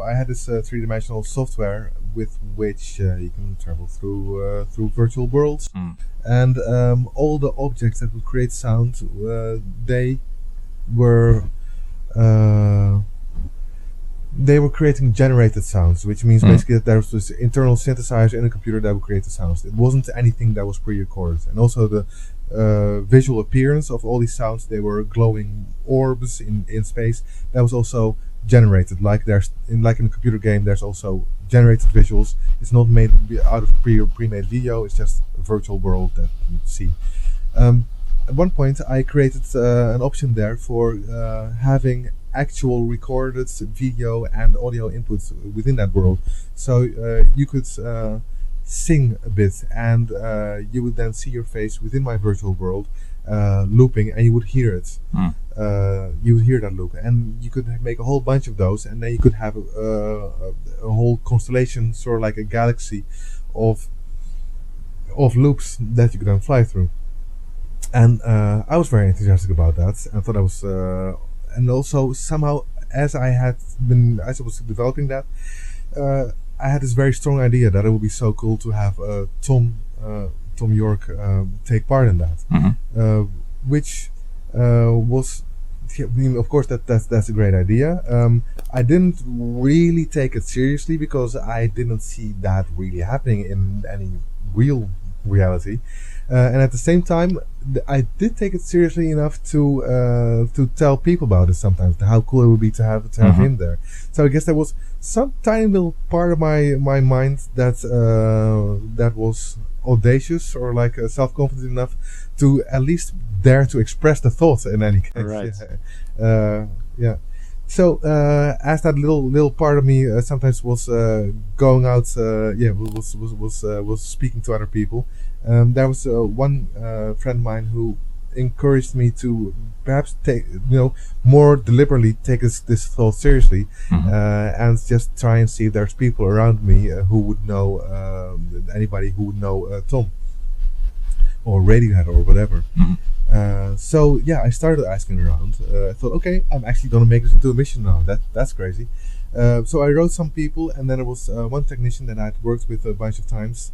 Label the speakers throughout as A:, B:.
A: So I had this three-dimensional software with which you can travel through virtual worlds, and all the objects that would create sound, they were creating generated sounds, which means basically that there was this internal synthesizer in a computer that would create the sounds. It wasn't anything that was pre-recorded. And also the visual appearance of all these sounds, they were glowing orbs in space. That was also generated. Like in a computer game, there's also generated visuals. It's not made out of pre-made video. It's just a virtual world that you see. At one point, I created an option there for having actual recorded video and audio inputs within that world. So you could sing a bit, and you would then see your face within my virtual world looping, and you would hear it. You would hear that loop, and you could make a whole bunch of those, and then you could have a whole constellation, sort of like a galaxy of loops that you could then fly through. And I was very enthusiastic about that. I thought I was, and also somehow as I was developing that, I had this very strong idea that it would be so cool to have Thom Yorke take part in that, which was, I mean, of course that's a great idea. I didn't really take it seriously because I didn't see that really happening in any real reality. And at the same time, I did take it seriously enough to tell people about it sometimes, how cool it would be to have him there. So I guess there was some tiny little part of my mind that was audacious or like self-confident enough to at least dare to express the thought in any case.
B: Right.
A: Yeah. So as that little part of me sometimes was going out, was speaking to other people. There was one friend of mine who encouraged me to perhaps take, more deliberately take this thought seriously, and just try and see if there's people around me who would know, anybody who would know Thom or Radiohead or whatever. So yeah, I started asking around. I thought, okay, I'm actually gonna make this into a mission now. That's crazy. So I wrote some people, and then there was one technician that I'd worked with a bunch of times,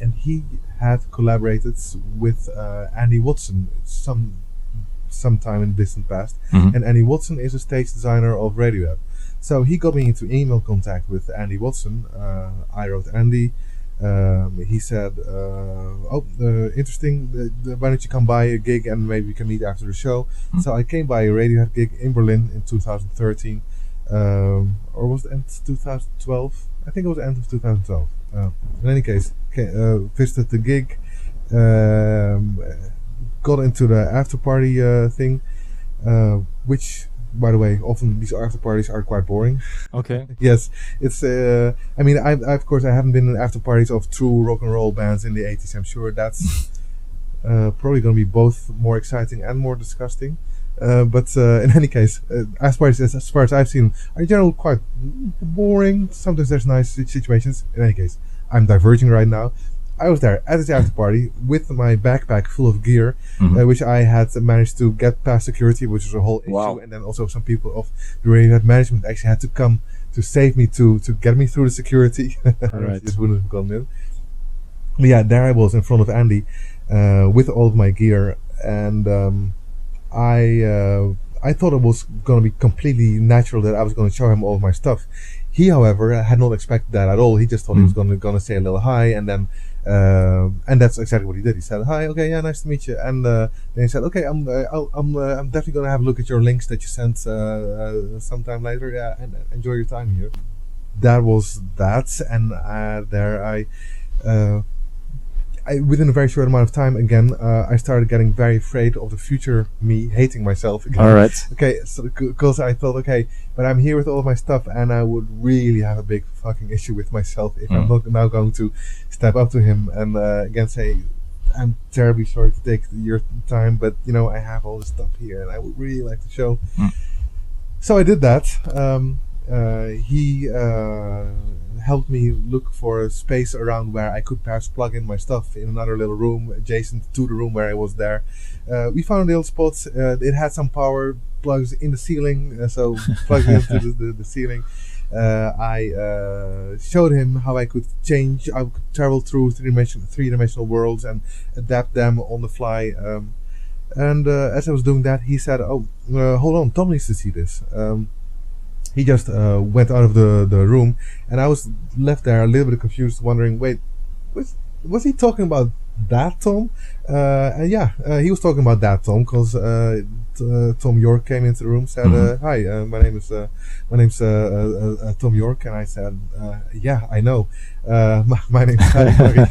A: and he had collaborated with Andy Watson sometime in the distant past. And Andy Watson is a stage designer of Radiohead. So he got me into email contact with Andy Watson. I wrote Andy. He said, interesting, why don't you come by a gig and maybe we can meet after the show. So I came by a Radiohead gig in Berlin in 2013, or was it end of 2012? I think it was the end of 2012. In any case, visited the gig, got into the after party thing, which, by the way, often these after parties are quite boring.
B: Okay.
A: Yes, it's. I mean, I of course I haven't been in after parties of true rock and roll bands in the 80s. I'm sure that's probably going to be both more exciting and more disgusting. But in any case, after parties, as far as I've seen, are in general quite boring. Sometimes there's nice situations. In any case, I'm diverging right now. I was there at this after party with my backpack full of gear, which I had managed to get past security, which was a whole issue.
B: Wow.
A: And then also some people of the Radiohead management actually had to come to save me to get me through the security.
B: Right.
A: Just wouldn't have gone in. But yeah, there I was in front of Andy with all of my gear, and I thought it was going to be completely natural that I was going to show him all of my stuff. He, however, had not expected that at all. He just thought he was going to say a little hi, and then and that's exactly what he did. He said, "Hi, okay, yeah, nice to meet you." And then he said, "Okay, I'm definitely going to have a look at your links that you sent sometime later. Yeah, and enjoy your time here." That was that, and there I within a very short amount of time, again, I started getting very afraid of the future me hating myself again.
B: All right.
A: Okay, so because I thought, okay, but I'm here with all of my stuff, and I would really have a big fucking issue with myself if I'm not now going to step up to him and again say, "I'm terribly sorry to take your time, but I have all this stuff here, and I would really like to show." So I did that. He helped me look for a space around where I could perhaps plug in my stuff in another little room adjacent to the room where I was there. We found a little spot. It had some power plugs in the ceiling, so plugged it into the ceiling. I showed him how I could travel through three-dimensional worlds and adapt them on the fly. And as I was doing that, he said, hold on, Tom needs to see this. He just went out of the room, and I was left there a little bit confused, wondering, wait, was he talking about that Tom? And yeah, he was talking about that Tom, because Thom Yorke came into the room, said, "Hi, my name's Thom Yorke," and I said, "Yeah, I know. My name's Tarik Barri."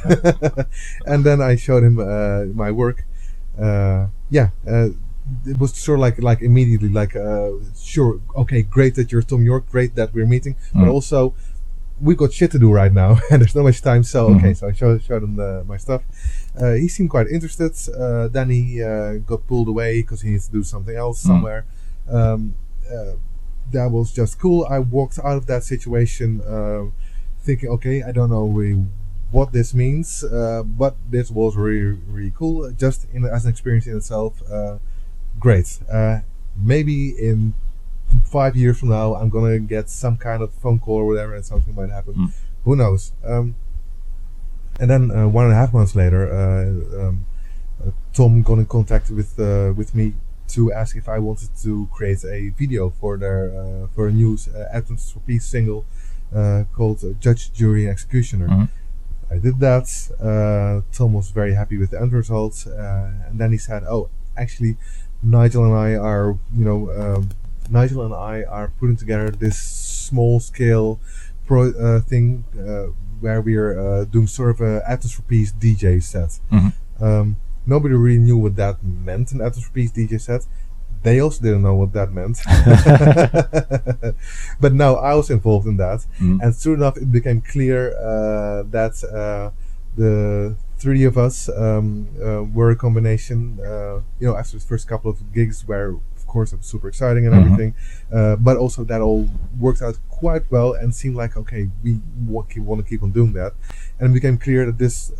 A: And then I showed him my work. It was sort of like immediately like, sure, okay, great that you're Thom Yorke, great that we're meeting, but also we've got shit to do right now and there's not much time, so okay, so I showed him my stuff. He seemed quite interested. Then he got pulled away because he needs to do something else somewhere. That was just cool. I walked out of that situation thinking, okay, I don't know really what this means, but this was really, really cool, just as an experience in itself. Great. Maybe in 5 years from now I'm gonna get some kind of phone call or whatever and something might happen. Who knows? And then 1.5 months later, Tom got in contact with me to ask if I wanted to create a video for a new Atoms for Peace single called Judge, Jury, and Executioner. I did that. Tom was very happy with the end results, and then he said, "Oh, actually, Nigel and I are putting together this small scale thing where we are doing sort of a Atoms for Peace DJ set." Nobody really knew what that meant, an Atoms for Peace DJ set. They also didn't know what that meant. But now I was involved in that, and soon enough it became clear that the three of us were a combination. After the first couple of gigs, where of course it was super exciting and everything, but also that all worked out quite well and seemed like, okay, we want to keep on doing that. And it became clear that this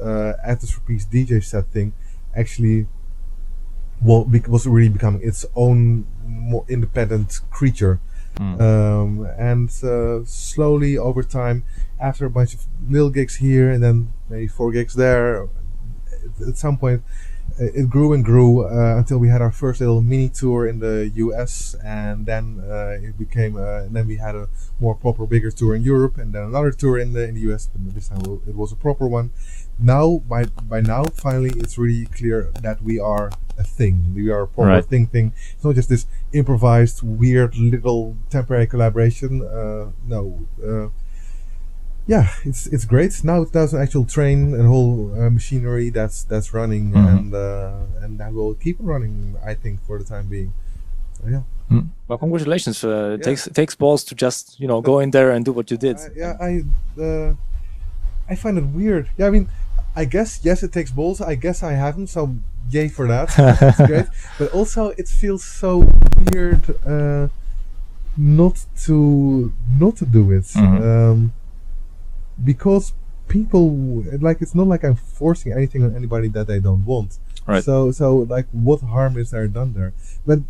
A: Atoms for Peace DJ set thing actually was really becoming its own more independent creature. And slowly over time, after a bunch of little gigs here and then maybe 4 gigs there, at some point it grew and grew until we had our first little mini tour in the US, and then it became and then we had a more proper bigger tour in Europe, and then another tour in the US, but this time it was a proper one. Now by now finally it's really clear that we are a thing. We are a proper thing. It's not just this improvised weird little temporary collaboration. It's great. Now there's an actual train and whole machinery that's running, and that will keep keeping running, I think, for the time being.
B: Well, congratulations. Takes balls to just go in there and do what you did.
A: I find it weird. Yeah, I mean, I guess yes, it takes balls. I guess I haven't, so yay for that. That's great. But also, it feels so weird not to do it. Because people, like, it's not like I'm forcing anything on anybody that they don't want.
B: Right.
A: So like, what harm is there done there? But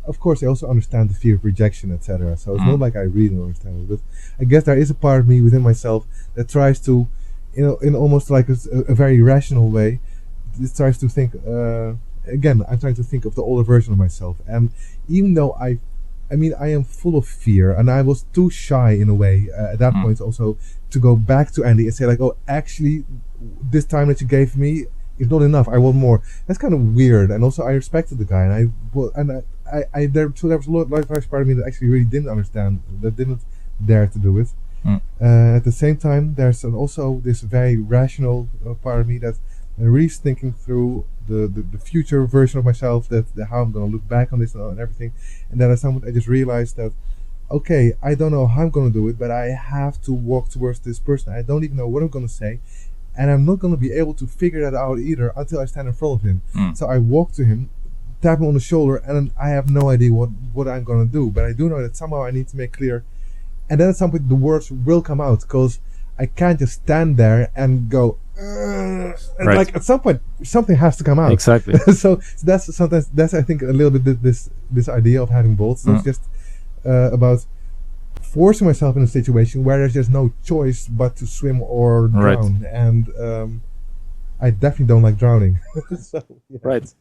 A: of course, I also understand the fear of rejection, etc. So it's not like I really don't understand it. But I guess there is a part of me within myself that tries to, in almost like a very rational way, it tries to think. Again, I'm trying to think of the older version of myself, and even though I am full of fear, and I was too shy in a way at that point also to go back to Andy and say like, oh, actually, this time that you gave me is not enough. I want more. That's kind of weird, and also I respected the guy, and there was a large part of me that actually really didn't understand, that didn't dare to do it. At the same time, there's also this very rational part of me that really is thinking through the future version of myself, that how I'm going to look back on this and everything. And then at some point I just realized that, okay, I don't know how I'm going to do it, but I have to walk towards this person. I don't even know what I'm going to say, and I'm not going to be able to figure that out either until I stand in front of him. So I walk to him, tap him on the shoulder, and I have no idea what I'm going to do, but I do know that somehow I need to make clear. And then at some point the words will come out, because I can't just stand there and go. And
B: Right.
A: like at some point, something has to come out.
B: Exactly.
A: So that's sometimes I think a little bit this idea of having bolts. So it's just about forcing myself in a situation where there's just no choice but to swim or drown.
B: Right.
A: And I definitely don't like drowning. So, yeah.
B: Right.